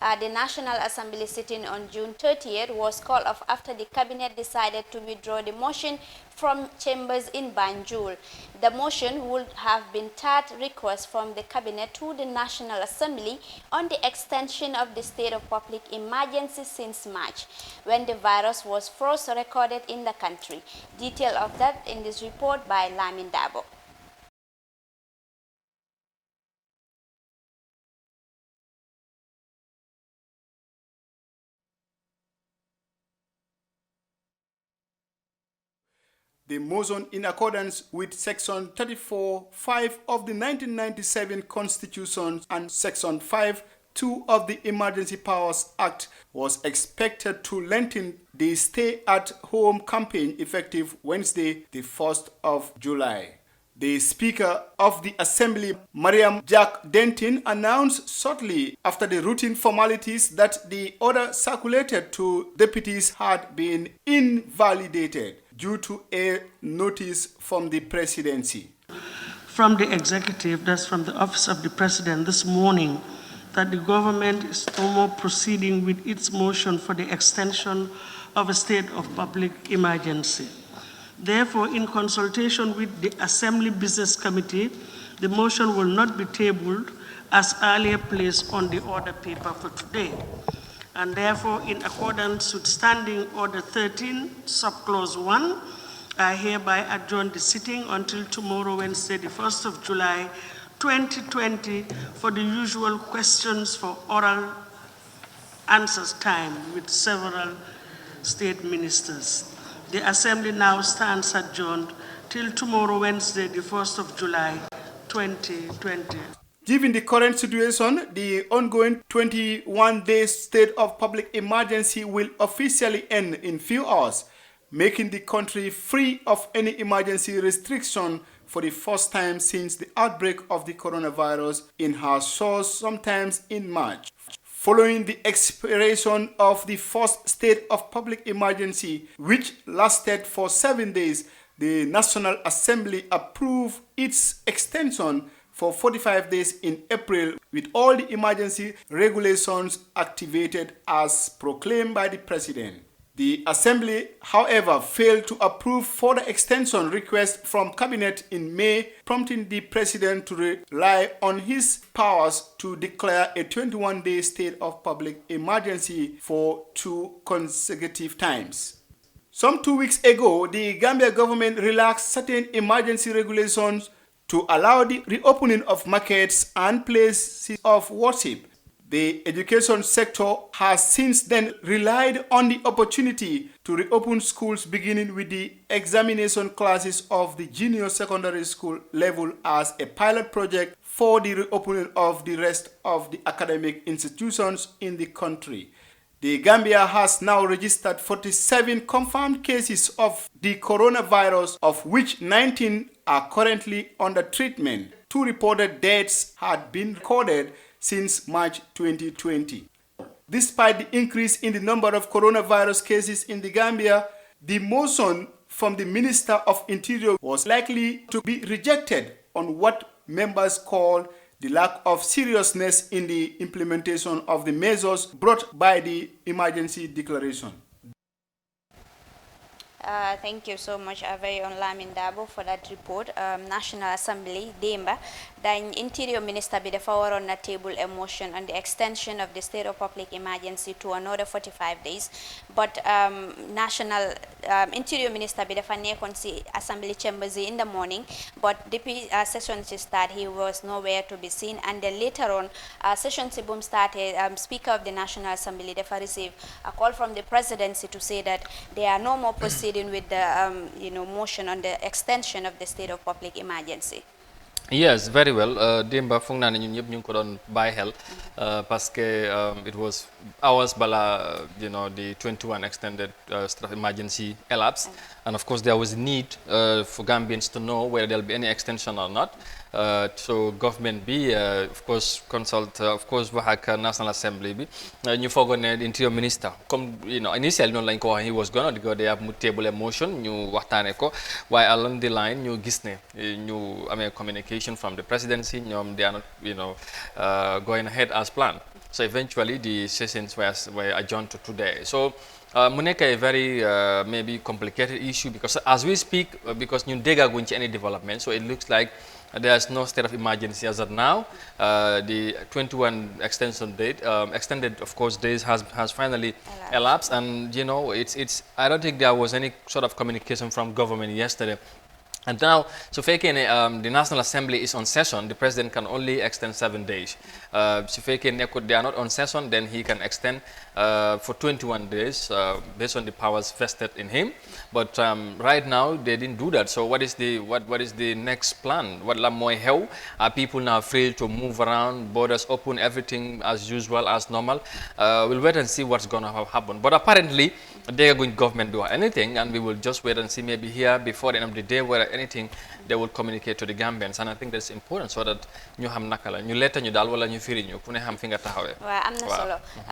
The National Assembly sitting on June 30th was called off after the cabinet decided to withdraw the motion from chambers in Banjul. The motion would have been third request from the cabinet to the National Assembly on the extension of the state of public emergency since March, when the virus was first recorded in the country. Detail of that in this report by Lamin Dabo. The motion, in accordance with Section 34(5) of the 1997 Constitution and Section 5(2) of the Emergency Powers Act, was expected to lengthen the stay-at-home campaign effective Wednesday, the 1st of July. The Speaker of the Assembly, Mariam Jack Denton, announced shortly after the routine formalities that the order circulated to deputies had been invalidated due to a notice from the presidency. From the executive, that's from the office of the president this morning, that the government is no more proceeding with its motion for the extension of a state of public emergency. Therefore, in consultation with the Assembly Business Committee, the motion will not be tabled as earlier placed on the order paper for today. And therefore, in accordance with Standing Order 13, Subclause 1, I hereby adjourn the sitting until tomorrow, Wednesday, the 1st of July, 2020, for the usual questions for oral answers time with several state ministers. The Assembly now stands adjourned till tomorrow, Wednesday, the 1st of July, 2020. Given the current situation, the ongoing 21-day state of public emergency will officially end in few hours, making the country free of any emergency restriction for the first time since the outbreak of the coronavirus in her shores sometimes in March. Following the expiration of the first state of public emergency, which lasted for 7 days, the National Assembly approved its extension for 45 days in April, with all the emergency regulations activated as proclaimed by the President. The Assembly, however, failed to approve further extension requests from Cabinet in May, prompting the President to rely on his powers to declare a 21-day state of public emergency for 2 consecutive times. Some 2 weeks ago, the Gambia government relaxed certain emergency regulations to allow the reopening of markets and places of worship. The education sector has since then relied on the opportunity to reopen schools, beginning with the examination classes of the junior secondary school level as a pilot project for the reopening of the rest of the academic institutions in the country. The Gambia has now registered 47 confirmed cases of the coronavirus, of which 19 are currently under treatment. 2 reported deaths had been recorded since March 2020. Despite the increase in the number of coronavirus cases in the Gambia, the motion from the Minister of Interior was likely to be rejected on what members call the lack of seriousness in the implementation of the measures brought by the emergency declaration. Thank you so much, Avey on Lamin Dabo, for that report. National Assembly, Demba, the Interior Minister be the forward on the table a motion on the extension of the state of public emergency to another 45 days. But National Interior Minister be the Fanekonsi Assembly chambers in the morning, but the session start, he was nowhere to be seen. And then later on, session boom started. Speaker of the National Assembly, they received a call from the presidency to say that they are no more proceeding with the motion on the extension of the state of public emergency. Yes, very well. Demba foog naa ne ñun ñëpp ñu ngi ko doon bàyyi xel parce que it was hours bala the 21 extended state of emergency elapsed, and of course there was a need for Gambians to know whether there'll be any extension or not. So government bi of course consult of course wax ak National Assembly bi ñu foogoon ne Interior Minister comme initially noonu lañ ko wax he was gonna go there mu table a motion ñu waxtaane ko waaye along the line ñu gis ne ñu amee communication from the presidency ñoom they are not going ahead as planned. So eventually the sessions were adjourned to today. So mu nekk a very maybe complicated issue because as we speak, because ñun déggaguñ ci any development, so it looks like there's no state of emergency as of now. The 21 extension date, extended of course days has finally elapsed, and you know it's I don't think there was any sort of communication from government yesterday. And now, so the National Assembly is on session, the president can only extend 7 days. So they are not on session, then he can extend for 21 days based on the powers vested in him. But right now, they didn't do that. So what is the next plan? What how are people now free to move around, borders open, everything as usual, as normal? We'll wait and see what's going to happen. But apparently, they are going government do anything, and we will just wait and see maybe here before the end of the day whether anything they will communicate to the Gambians, and I think that's important so that ñu xam naka la ñu leta ñu dal wala ñu firi ñu ku ne xam fi nga taxawé. Wa amna solo.